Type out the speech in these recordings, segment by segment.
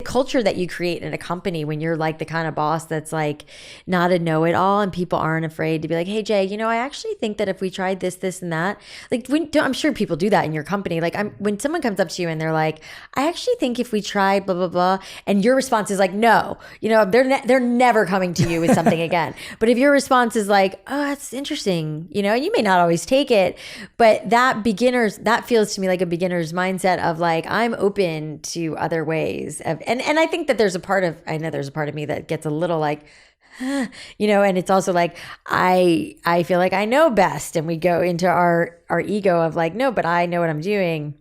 culture that you create in a company when you're like the kind of boss that's like not a know-it-all, and people aren't afraid to be like, hey Jay, I actually think that if we tried this and that, like I'm sure people do that in your company. Like when someone comes up to you and they're like, I actually think if we tried blah blah blah, and your response is like, no, they're never coming to you with something again. But if your response is like, oh, that's interesting, and you may not always take it, but that feels to me like a beginner's mindset of like, I'm open to other ways of, and I think that there's a part of me that gets a little like, and it's also like, I feel like I know best. And we go into our ego of like, no, but I know what I'm doing.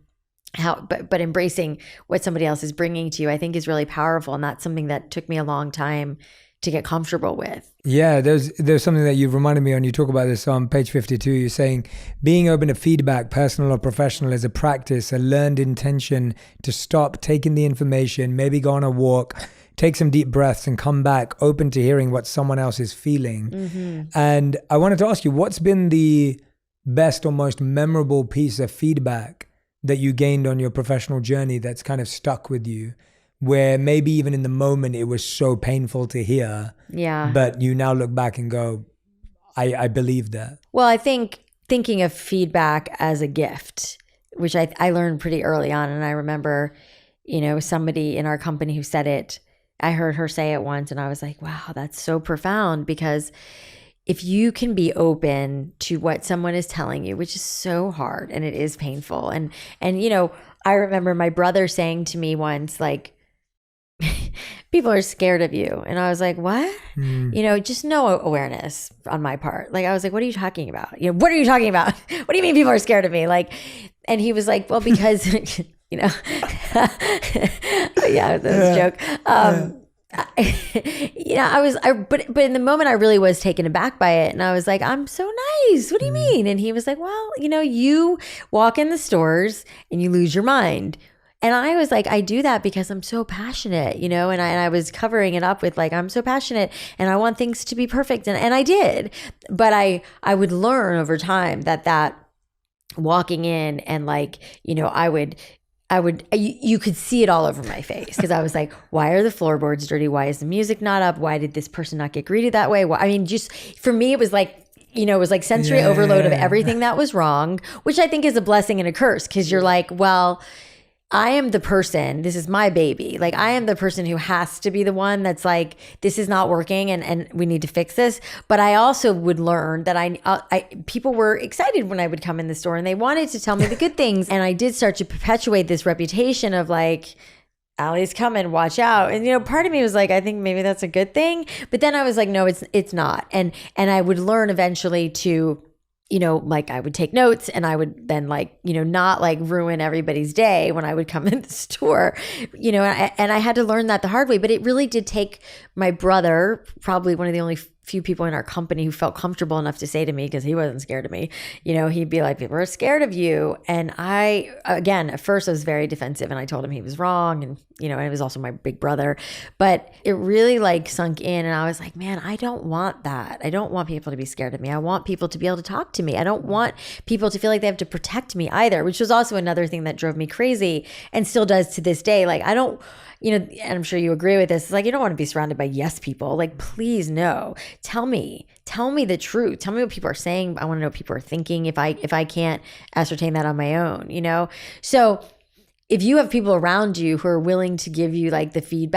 But embracing what somebody else is bringing to you, I think is really powerful. And that's something that took me a long time to get comfortable with. Yeah, there's something that you've reminded me on. You talk about this on page 52. You're saying being open to feedback, personal or professional, is a practice, a learned intention to stop, taking the information, maybe go on a walk, take some deep breaths and come back open to hearing what someone else is feeling. Mm-hmm. And I wanted to ask you, what's been the best or most memorable piece of feedback that you gained on your professional journey that's kind of stuck with you, where maybe even in the moment it was so painful to hear, but you now look back and go, I believe that? Well, I think thinking of feedback as a gift, which I learned pretty early on. And I remember, somebody in our company who said it, I heard her say it once and I was like, wow, that's so profound, because if you can be open to what someone is telling you, which is so hard and it is painful. And I remember my brother saying to me once, like, people are scared of you. And I was like, what? Just no awareness on my part. Like, I was like, what are you talking about? What are you talking about? What do you mean people are scared of me? Like, and he was like, well, because, yeah, that's a joke. But in the moment I really was taken aback by it. And I was like, I'm so nice. What do you mean? And he was like, well, you walk in the stores and you lose your mind. And I was like, I do that because I'm so passionate, and I was covering it up with like, I'm so passionate and I want things to be perfect. And I did, but I would learn over time that walking in and like, you could see it all over my face, because I was like, why are the floorboards dirty? Why is the music not up? Why did this person not get greeted that way? Just for me, it was like, it was like sensory overload of everything that was wrong, which I think is a blessing and a curse, because you're like, well, I am the person, this is my baby. Like, I am the person who has to be the one that's like, this is not working and we need to fix this. But I also would learn that people were excited when I would come in the store and they wanted to tell me the good things. And I did start to perpetuate this reputation of like, Alli's coming, watch out. And, part of me was like, I think maybe that's a good thing. But then I was like, no, it's not. And I would learn eventually to, like I would take notes and I would then like, not like ruin everybody's day when I would come in the store, and I had to learn that the hard way. But it really did take my brother, probably one of the only few people in our company who felt comfortable enough to say to me, because he wasn't scared of me, he'd be like, people are scared of you. And I, again, at first I was very defensive and I told him he was wrong. And, and it was also my big brother, but it really like sunk in. And I was like, man, I don't want that. I don't want people to be scared of me. I want people to be able to talk to me. I don't want people to feel like they have to protect me either, which was also another thing that drove me crazy and still does to this day. Like, I don't, and I'm sure you agree with this. It's like, you don't want to be surrounded by yes people. Like, please, no. Tell me the truth. Tell me what people are saying. I want to know what people are thinking if I can't ascertain that on my own, So if you have people around you who are willing to give you like the feedback,